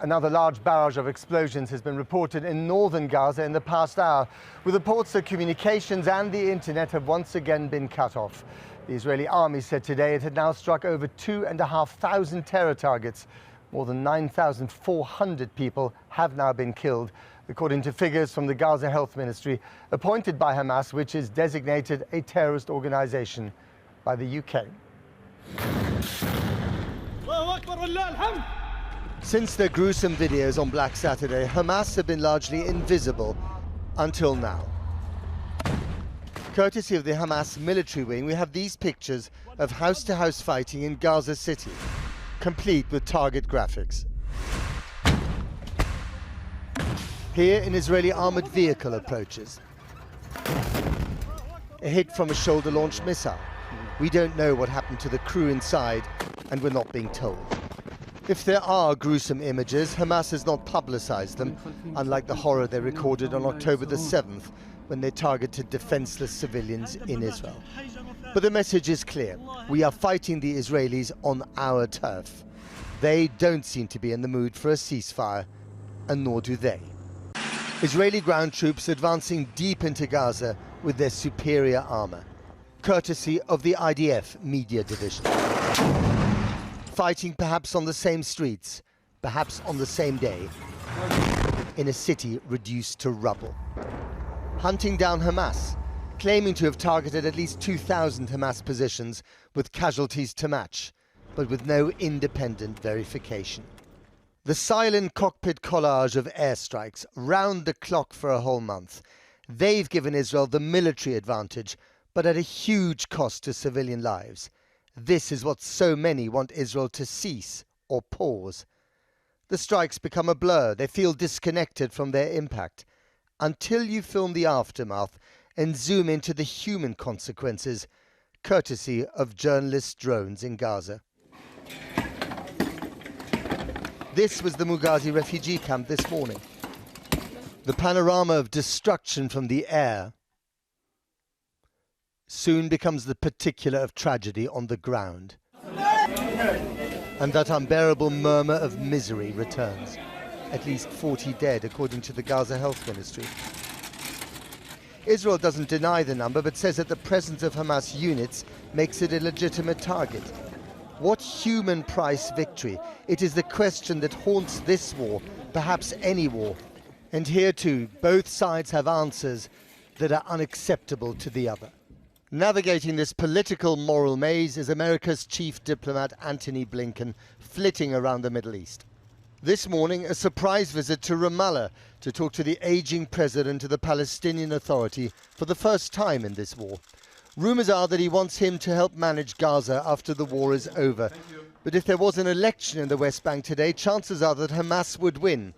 Another large barrage of explosions has been reported in northern Gaza in the past hour, with reports that communications and the internet have once again been cut off. The Israeli army said today it had now struck over 2,500 terror targets. More than 9,400 people have now been killed, according to figures from the Gaza Health Ministry, appointed by Hamas, which is designated a terrorist organization by the UK. Since their gruesome videos on Black Saturday, Hamas have been largely invisible until now. Courtesy of the Hamas military wing, we have these pictures of house-to-house fighting in Gaza City, complete with target graphics. Here, an Israeli armored vehicle approaches. A hit from a shoulder-launched missile. We don't know what happened to the crew inside, and we're not being told. If there are gruesome images, Hamas has not publicized them, unlike the horror they recorded on October the 7th, when they targeted defenseless civilians in Israel. But the message is clear. We are fighting the Israelis on our turf. They don't seem to be in the mood for a ceasefire, and nor do they. Israeli ground troops advancing deep into Gaza with their superior armor, courtesy of the IDF media division. Fighting perhaps on the same streets, perhaps on the same day, in a city reduced to rubble. Hunting down Hamas, claiming to have targeted at least 2,000 Hamas positions with casualties to match, but with no independent verification. The silent cockpit collage of airstrikes, round the clock for a whole month. They've given Israel the military advantage, but at a huge cost to civilian lives. This is what so many want Israel to cease or pause. The strikes become a blur. They feel disconnected from their impact. Until you film the aftermath and zoom into the human consequences, courtesy of journalist drones in Gaza. This was the Mugazi refugee camp this morning. The panorama of destruction from the air soon becomes the particular of tragedy on the ground. And that unbearable murmur of misery returns. At least 40 dead, according to the Gaza Health Ministry. Israel doesn't deny the number, but says that the presence of Hamas units makes it a legitimate target. What human price victory? It is the question that haunts this war, perhaps any war. And here too, both sides have answers that are unacceptable to the other. Navigating this political moral maze is America's chief diplomat Antony Blinken, flitting around the Middle East. This morning, a surprise visit to Ramallah to talk to the aging president of the Palestinian Authority for the first time in this war. Rumours are that he wants him to help manage Gaza after the war is over. But if there was an election in the West Bank today, chances are that Hamas would win.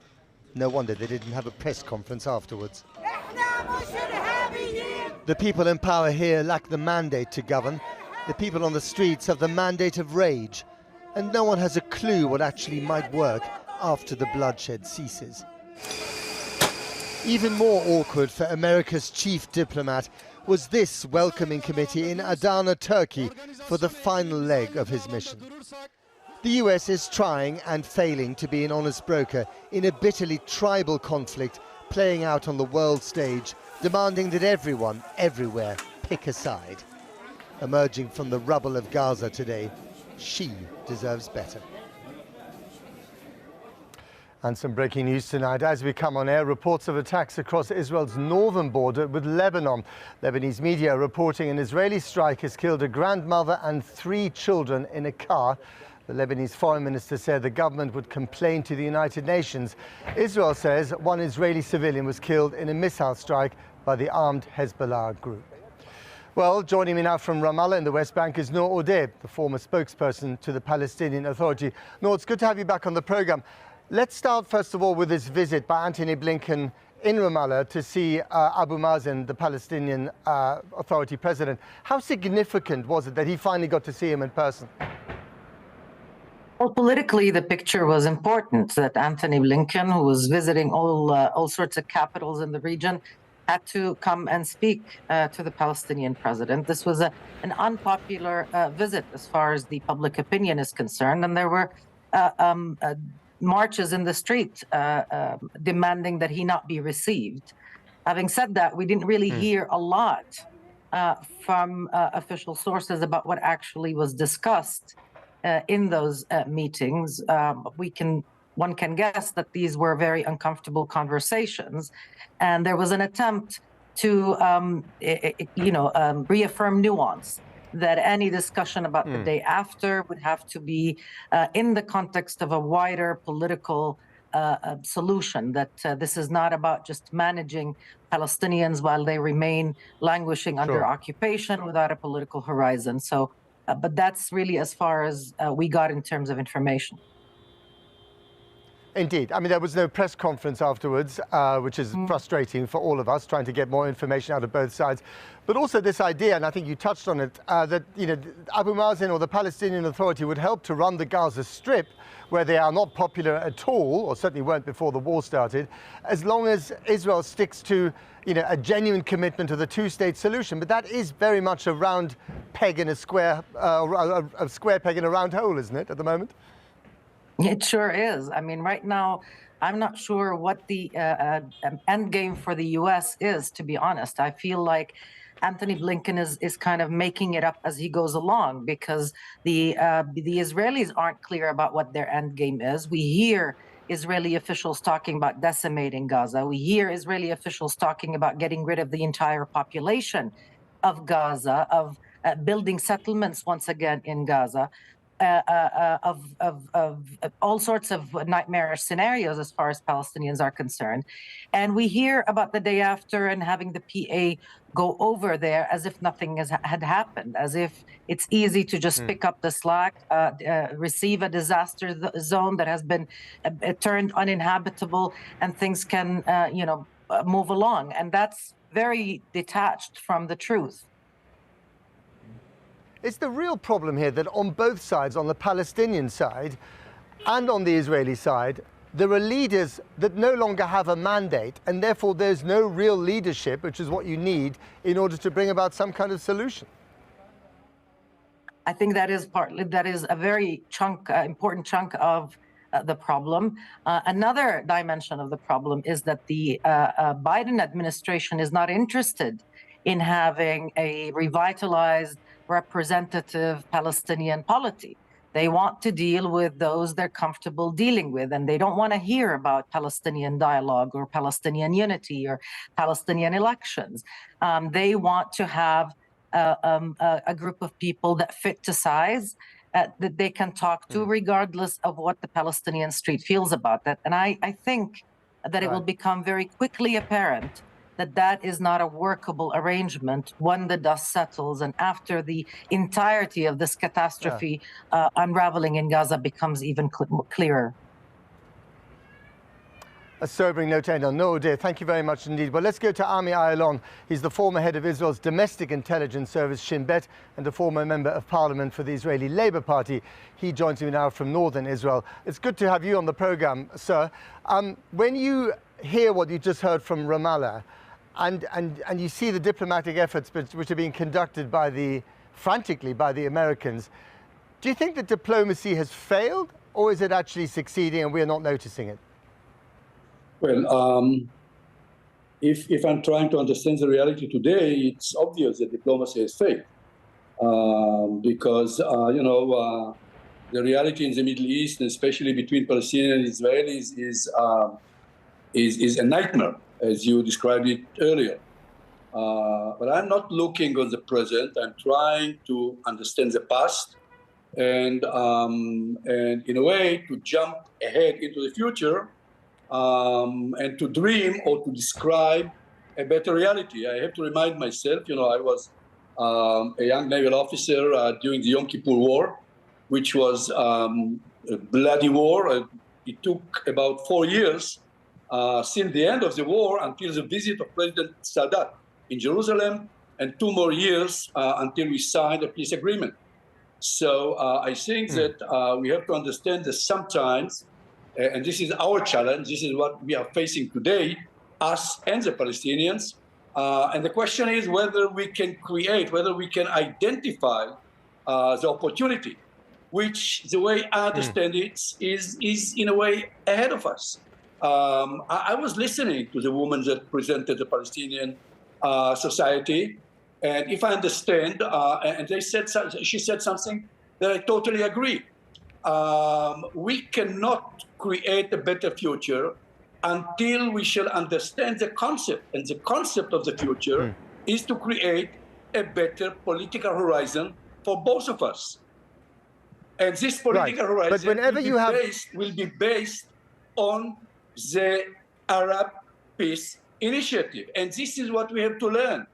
No wonder they didn't have a press conference afterwards. The people in power here lack the mandate to govern. The people on the streets have the mandate of rage. And no one has a clue what actually might work after the bloodshed ceases. Even more awkward for America's chief diplomat was this welcoming committee in Adana, Turkey, for the final leg of his mission. The US is trying and failing to be an honest broker in a bitterly tribal conflict playing out on the world stage, demanding that everyone, everywhere, pick a side. Emerging from the rubble of Gaza today, she deserves better. And some breaking news tonight. As we come on air, reports of attacks across Israel's northern border with Lebanon. Lebanese media reporting an Israeli strike has killed a grandmother and 3 children in a car. The Lebanese foreign minister said the government would complain to the United Nations. Israel says one Israeli civilian was killed in a missile strike by the armed Hezbollah group. Well, joining me now from Ramallah in the West Bank is Noor Odeh, the former spokesperson to the Palestinian Authority. Noor, it's good to have you back on the programme. Let's start, first of all, with this visit by Antony Blinken in Ramallah to see Abu Mazen, the Palestinian Authority president. How significant was it that he finally got to see him in person? Well, politically, the picture was important that Antony Blinken, who was visiting all sorts of capitals in the region, had to come and speak to the Palestinian president. This was an unpopular visit as far as the public opinion is concerned, and there were marches in the street demanding that he not be received. Having said that, we didn't really hear a lot from official sources about what actually was discussed in those meetings. One can guess that these were very uncomfortable conversations, and there was an attempt to, reaffirm nuance. That any discussion about the day after would have to be in the context of a wider political solution, that this is not about just managing Palestinians while they remain languishing under occupation without a political horizon. So, but that's really as far as we got in terms of information. Indeed. I mean, there was no press conference afterwards, which is frustrating for all of us, trying to get more information out of both sides. But also this idea, and I think you touched on it, that Abu Mazen or the Palestinian Authority would help to run the Gaza Strip, where they are not popular at all, or certainly weren't before the war started, as long as Israel sticks to a genuine commitment to the two-state solution. But that is very much a round peg in a square peg in a round hole, isn't it, at the moment? It sure is. I mean, right now, I'm not sure what the end game for the U.S. is, to be honest. I feel like Anthony Blinken is kind of making it up as he goes along, because the Israelis aren't clear about what their end game is. We hear Israeli officials talking about decimating Gaza. We hear Israeli officials talking about getting rid of the entire population of Gaza, of building settlements once again in Gaza. Of all sorts of nightmarish scenarios as far as Palestinians are concerned. And we hear about the day after and having the PA go over there as if nothing had happened, as if it's easy to just pick up the slack, receive a disaster zone that has been turned uninhabitable, and things can, move along. And that's very detached from the truth. It's the real problem here that on both sides, on the Palestinian side and on the Israeli side, there are leaders that no longer have a mandate, and therefore there's no real leadership, which is what you need in order to bring about some kind of solution. I think that is a very important chunk of the problem. Another dimension of the problem is that the Biden administration is not interested in having a revitalized representative Palestinian polity. They want to deal with those they're comfortable dealing with, and they don't want to hear about Palestinian dialogue or Palestinian unity or Palestinian elections. They want to have a group of people that fit to size, that they can talk to regardless of what the Palestinian street feels about that. And I think that it will become very quickly apparent that that is not a workable arrangement when the dust settles and after the entirety of this catastrophe unraveling in Gaza becomes even clearer. A sobering note to end on. No, dear, thank you very much indeed. Well, let's go to Ami Ayalon. He's the former head of Israel's domestic intelligence service, Shin Bet, and a former member of parliament for the Israeli Labour Party. He joins me now from northern Israel. It's good to have you on the program, sir. When you hear what you just heard from Ramallah, and you see the diplomatic efforts which are being conducted frantically by the Americans, do you think that diplomacy has failed, or is it actually succeeding and we're not noticing it? Well, if I'm trying to understand the reality today, it's obvious that diplomacy has failed. Because, the reality in the Middle East, especially between Palestinians and Israelis, is a nightmare, as you described it earlier. But I'm not looking on the present. I'm trying to understand the past and in a way to jump ahead into the future and to dream or to describe a better reality. I have to remind myself, I was a young naval officer during the Yom Kippur War, which was a bloody war. It took about 4 years since the end of the war until the visit of President Sadat in Jerusalem, and 2 more years until we signed a peace agreement. So I think that we have to understand that sometimes, and this is our challenge, this is what we are facing today, us and the Palestinians. And the question is whether we can create, whether we can identify the opportunity which, the way I understand it, is in a way ahead of us. I was listening to the woman that presented the Palestinian society, and if I understand, and she said something that I totally agree. We cannot create a better future until we shall understand the concept, and the concept of the future is to create a better political horizon for both of us. And this political horizon will be based on the Arab Peace Initiative. And this is what we have to learn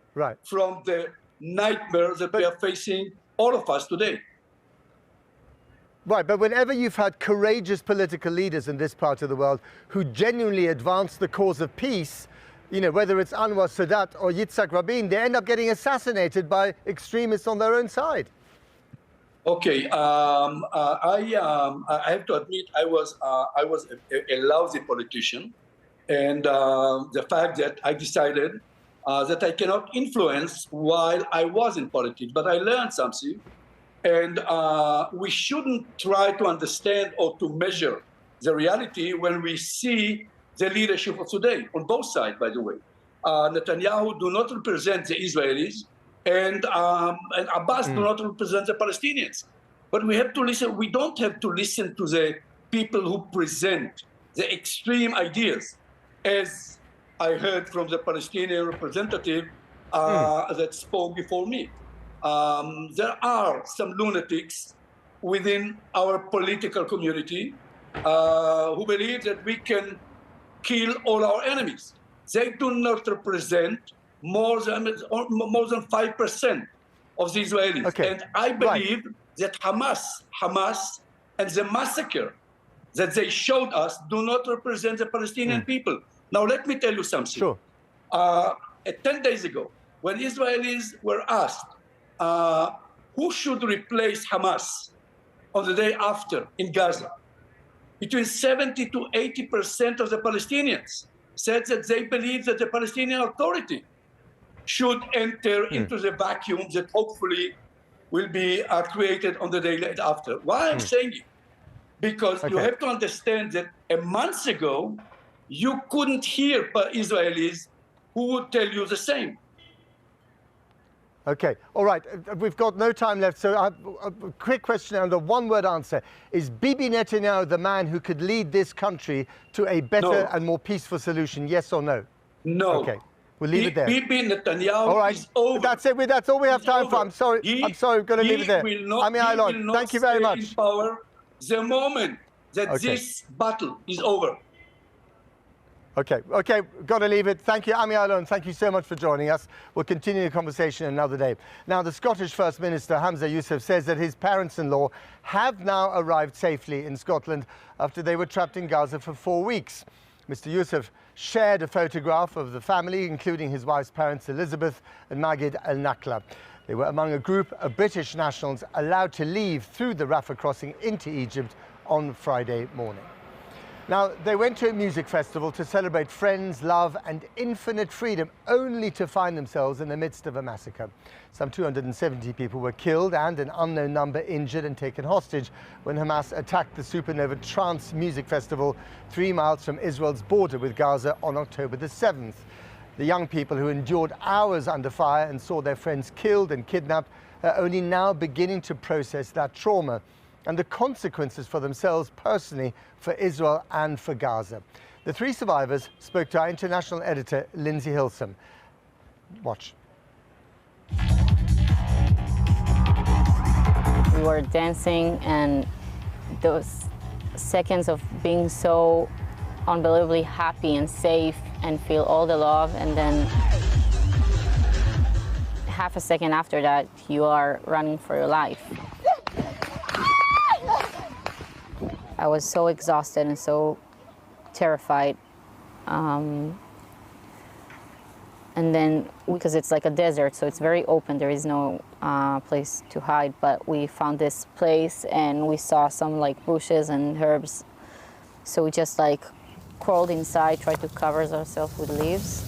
from the nightmare that we are facing, all of us today. Right, but whenever you've had courageous political leaders in this part of the world who genuinely advance the cause of peace, you know, whether it's Anwar Sadat or Yitzhak Rabin, they end up getting assassinated by extremists on their own side. Okay, I have to admit I was a lousy politician, and the fact that I decided that I cannot influence while I was in politics, but I learned something, and we shouldn't try to understand or to measure the reality when we see the leadership of today, on both sides, by the way. Netanyahu do not represent the Israelis, and Abbas do not represent the Palestinians. But we have to listen. We don't have to listen to the people who present the extreme ideas, as I heard from the Palestinian representative that spoke before me. There are some lunatics within our political community who believe that we can kill all our enemies. They do not represent more than 5% of the Israelis. Okay. And I believe that Hamas and the massacre that they showed us do not represent the Palestinian people. Now, let me tell you something. Sure. 10 days ago, when Israelis were asked who should replace Hamas on the day after in Gaza, between 70 to 80% of the Palestinians said that they believe that the Palestinian Authority should enter into the vacuum that hopefully will be created on the day after. Why I'm saying it? Because you have to understand that a month ago, you couldn't hear Israelis who would tell you the same. Okay, all right, we've got no time left, so a quick question and a one-word answer. Is Bibi Netanyahu the man who could lead this country to a better and more peaceful solution, yes or no? No. Okay, we'll leave it there. Bibi Netanyahu is over. That's it, that's all we have time for. I'm sorry, we're going to leave it there. Ami Aylon, thank you very much. In power the moment that this battle is over. Okay, got to leave it. Thank you, Ami Aylon. Thank you so much for joining us. We'll continue the conversation another day. Now, the Scottish First Minister, Hamza Youssef, says that his parents-in-law have now arrived safely in Scotland after they were trapped in Gaza for 4 weeks. Mr. Youssef shared a photograph of the family, including his wife's parents, Elizabeth and Magid Al-Nakla. They were among a group of British nationals allowed to leave through the Rafah crossing into Egypt on Friday morning. Now, they went to a music festival to celebrate friends, love and infinite freedom, only to find themselves in the midst of a massacre. Some 270 people were killed and an unknown number injured and taken hostage when Hamas attacked the Supernova Trance Music Festival 3 miles from Israel's border with Gaza on October the 7th. The young people who endured hours under fire and saw their friends killed and kidnapped are only now beginning to process that trauma and the consequences for themselves personally, for Israel and for Gaza. The 3 survivors spoke to our international editor, Lindsay Hilsum. Watch. We were dancing, and those seconds of being so unbelievably happy and safe and feel all the love, and then half a second after that, you are running for your life. I was so exhausted and so terrified. And then, because it's like a desert, so it's very open, there is no place to hide, but we found this place and we saw some like bushes and herbs. So we just like crawled inside, tried to cover ourselves with leaves.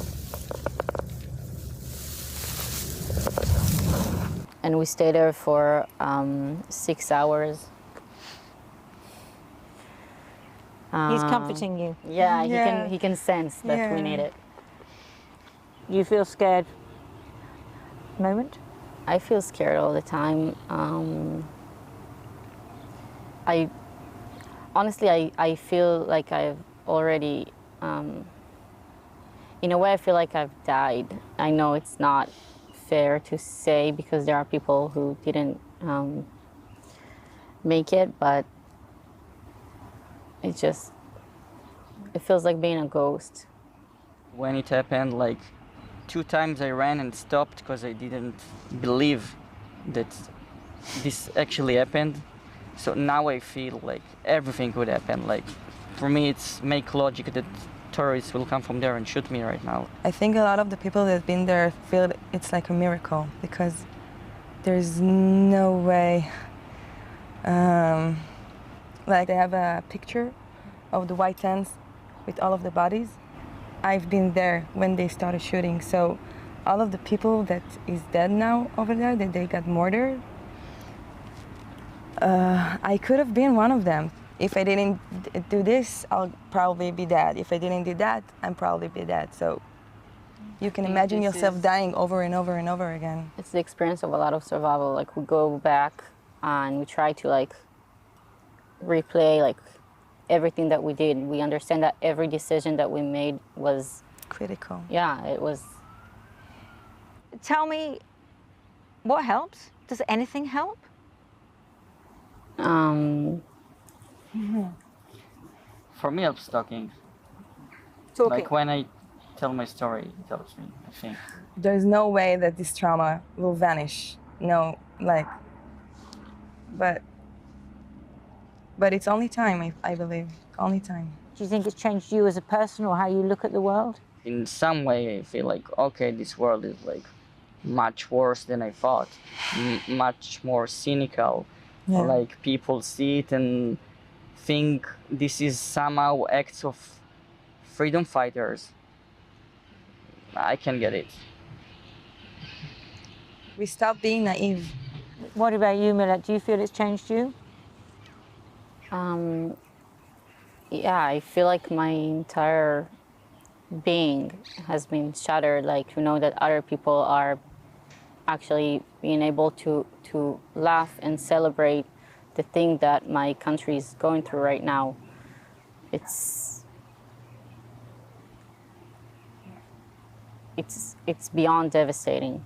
And we stayed there for 6 hours. He's comforting you. Yeah, Yeah. he can sense that we Yeah. need it. You feel scared? Moment? I feel scared all the time. I honestly, I feel like I've already, in a way, I feel like I've died. I know it's not fair to say because there are people who didn't make it, but it feels like being a ghost. When it happened, like 2 times I ran and stopped because I didn't believe that this actually happened. So now I feel like everything could happen. Like for me, it's make logic that terrorists will come from there and shoot me right now. I think a lot of the people that have been there feel it's like a miracle because there's no way. Like they have a picture of the white tents with all of the bodies. I've been there when they started shooting, so all of the people that is dead now over there, that they got murdered, I could have been one of them. If I didn't do this, I'll probably be dead. If I didn't do that, I'm probably be dead. So you can imagine yourself dying over and over and over again. It's the experience of a lot of survival. Like we go back and we try to like replay like everything that we did. We understand that every decision that we made was Critical. yeah, it was. Tell me, what helps? Does anything help? For me, helps talking. Talking. Like when I tell my story, it helps me, I think. There's no way that this trauma will vanish. No, like, but it's only time, I believe. Only time. Do you think it's changed you as a person or how you look at the world? In some way, I feel like, okay, this world is like much worse than I thought, much more cynical. Yeah. Like people see it and think this is somehow acts of freedom fighters. I can get it. We stop being naive. What about you, Millet? Do you feel it's changed you? Yeah, I feel like my entire being has been shattered. Like to know that other people are actually being able to laugh and celebrate the thing that my country is going through right now. It's beyond devastating.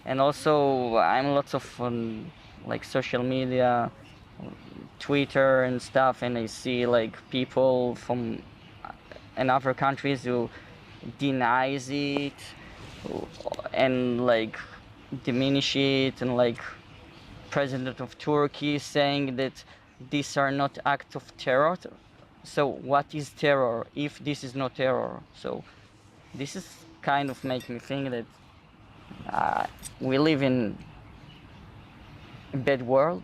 And also, I'm lots of like social media, Twitter and stuff, and I see like people from in other countries who denies it and like diminish it, and like president of Turkey saying that these are not acts of terror. So what is terror if this is not terror? So this is kind of making me think that we live in a bad world.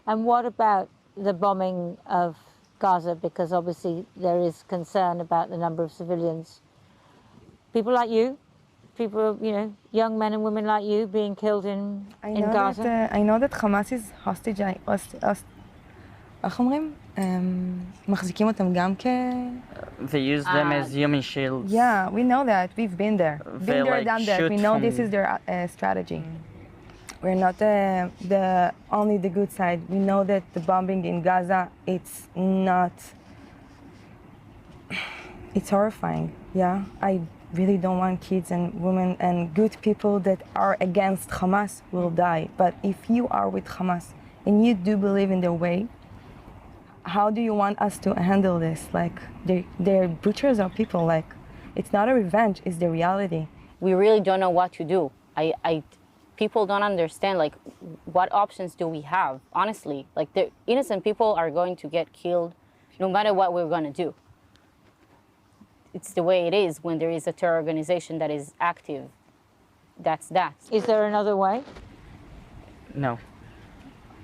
And what about the bombing of Gaza? Because obviously there is concern about the number of civilians. People like you, people, you know, young men and women like you being killed in Gaza. I know that Hamas is hostage. איך אומרים? מחזיקים אותם גם They use them as human shields. Yeah, we know that. We've been there. They Been there, like done that. We shoot know from- this is their strategy. We're not the only the good side. We know that the bombing in Gaza, it's not. It's horrifying. Yeah, I really don't want kids and women and good people that are against Hamas will die. But if you are with Hamas and you do believe in their way, how do you want us to handle this? Like they're butchers of people. Like it's not a revenge; it's the reality. We really don't know what to do. People don't understand, like, what options do we have, honestly? Like, the innocent people are going to get killed no matter what we're going to do. It's the way it is when there is a terror organization that is active. That's that. Is there another way? No,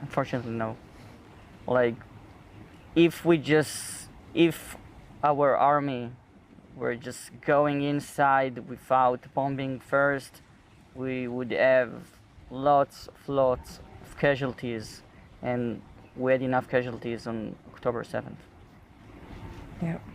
unfortunately, no. Like, if our army were just going inside without bombing first, we would have lots of casualties, and we had enough casualties on October 7th. Yeah.